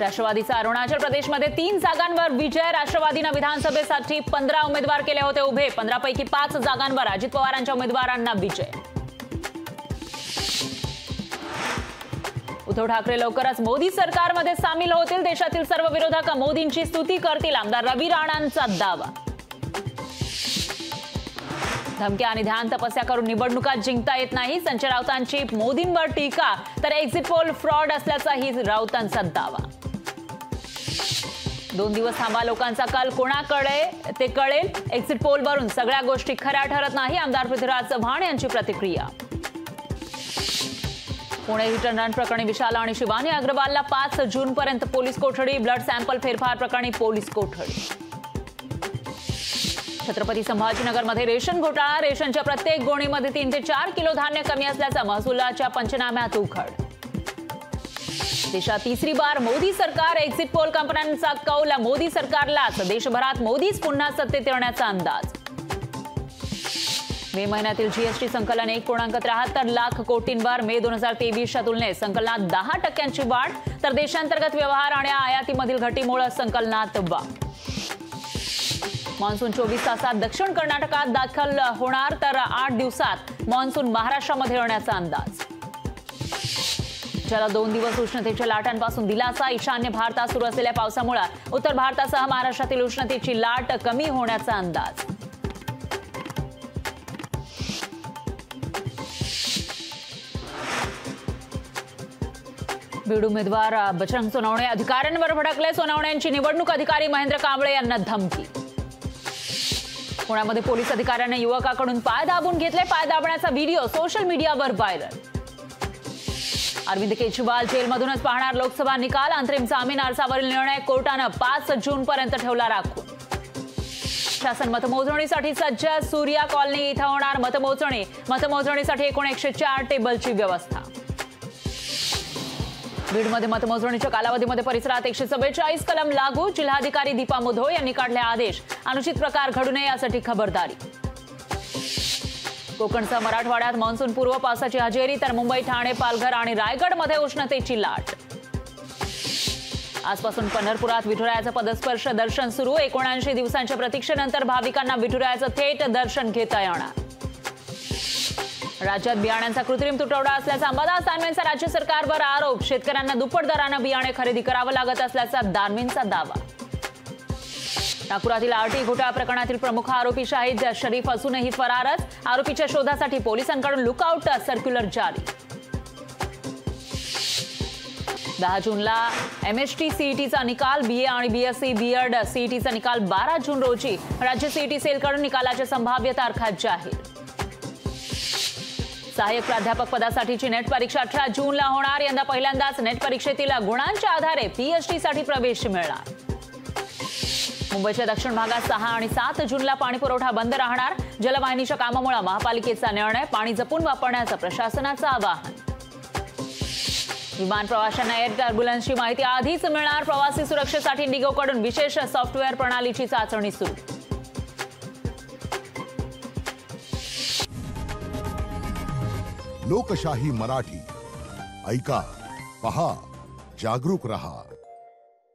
राष्ट्रवादीचा अरुणाचल प्रदेशमध्ये 3 जागांवर विजय। राष्ट्रवादीने विधानसभेसाठी 15 उमेदवार केले होते उभे। 15 पैकी 5 जागांवर अजित पवारांच्या उमेदवारांना विजय। उद्धव ठाकरे लवकरच मोदी सरकारमध्ये सामील होतील। देशातील सर्व विरोधक मोदींची स्तुती करतील। आमदार रवी राणांचा दावा। धमक्या आणि ध्यान तपस्या करून निवडणुका जिंकता येत नाही। संजय राऊतांची मोदींवर टीका तर एक्झिट पोल फ्रॉड असल्याचाही राऊतांचा दावा। 2 दिवस थांबा, लोकांचा कल कोणाकडे ते कळेल। एक्झिट पोलवरून सगळ्या गोष्टी खऱ्या ठरत नाही। आमदार पृथ्वीराज चव्हाण यांची प्रतिक्रिया। पुणे रिटर्न रन प्रकरणी विशाल आणि शिवानी अग्रवालला 5 जूनपर्यंत पोलीस कोठडी। ब्लड सॅम्पल फेरफार प्रकरणी पोलीस कोठडी। छत्रपती संभाजीनगरमध्ये रेशन घोटाळा। रेशनच्या प्रत्येक गोणीमध्ये 3 ते 4 किलो धान्य कमी असल्याचा महसुलाच्या पंचनाम्यात उघड। देशात तिसरी बार मोदी सरकार। एक्झिट पोल कंपन्यांचा कौल मोदी सरकारलाच। देशभरात मोदीच पुन्हा सत्तेत येण्याचा अंदाज। मे महिन्यातील जीएसटी संकलन 1.73 लाख कोटींवर। मे 2023च्या तुलनेत संकलनात 10% वाढ तर देशांतर्गत व्यवहार आणि आयातीमधील घटीमुळे संकलनात वाढ। मान्सून 24 तासात दक्षिण कर्नाटकात दाखल होणार तर 8 दिवसात मान्सून महाराष्ट्रामध्ये येण्याचा अंदाज। ज्याला 2 दिवस उष्णतेच्या लाटांपासून दिलासा। ईशान्य भारतात सुरू असलेल्या पावसामुळे उत्तर भारतासह महाराष्ट्रातील उष्णतेची लाट कमी होण्याचा अंदाज। बीड उमेदवार बजरंग सोनवणे अधिकाऱ्यांवर भडकले। सोनवणेंची निवडणूक अधिकारी महेंद्र कांबळे यांना धमकी। पुण्यामध्ये पोलीस अधिकाऱ्याने युवकाकडून पाय दाबून घेतले। पाय दाबण्याचा व्हिडिओ सोशल मीडियावर व्हायरल। अरविंद केजरीवाल जेलमधूनच पाहणार लोकसभा निकाल। अंतरिम जामीन अर्जावरील निर्णय कोर्टाने 5 जूनपर्यंत ठेवला राखून। शासन मतमोजणीसाठी सज्ज। सूर्या कॉलनी इथं होणार मतमोजणी। मतमोजणीसाठी एकूण 104 टेबलची व्यवस्था। बीडमध्ये मतमोजणीच्या कालावधीमध्ये परिसरात 144 कलम लागू। जिल्हाधिकारी दीपा मुधोळ यांनी काढले आदेश। अनुचित प्रकार घडू नये यासाठी खबरदारी। कोकणसह मराठवाड्यात मान्सून पूर्व पावसाची हजेरी तर मुंबई, ठाणे, पालघर आणि रायगडमध्ये उष्णतेची लाट। आजपासून पंढरपुरात विठुरायाचं पदस्पर्श दर्शन सुरू। 79 दिवसांच्या प्रतीक्षेनंतर भाविकांना विठुरायाचं थेट दर्शन घेता येणार। राज्यात बियाण्यांचा कृत्रिम तुटवडा असल्याचा अंबादास दानवेंचा राज्य सरकारवर आरोप। शेतकऱ्यांना दुप्पट दरानं बियाणे खरेदी करावं लागत असल्याचा दानवेंचा दावा। नागपुरातील आरटी घोटाळा प्रकरणातील प्रमुख आरोपी शाहिद शरीफ असूनही फरारच। आरोपीच्या शोधासाठी पोलिसांकडून लुकआउट सर्क्युलर जारी। 10 जूनला एमएसटी सीईटीचा निकाल। बीए आणि बीएससी बीएड सीईटीचा निकाल 12 जून रोजी। राज्य सीईटी सेलकडून निकालाच्या संभाव्य तारखा जाहीर। सहाय्यक प्राध्यापक पदासाठीची नेट परीक्षा 18 जूनला होणार। यंदा पहिल्यांदाच नेट परीक्षेतील गुणांच्या आधारे पीएचडीसाठी प्रवेश मिळणार। मुंबईच्या दक्षिण भागात 6 आणि 7 जूनला पाणीपुरवठा बंद राहणार। जलवाहिनीच्या कामामुळे महापालिकेचा निर्णय। पाणी जपून वापरण्याचं प्रशासनाचं आवाहन। विमान प्रवाशांना एअर टर्ब्युलन्सची माहिती आधीच मिळणार। प्रवासी सुरक्षेसाठी इंडिगोकडून विशेष सॉफ्टवेअर प्रणालीची चाचणी सुरू। लोकशाही मराठी ऐका, पहा, जागरूक रहा।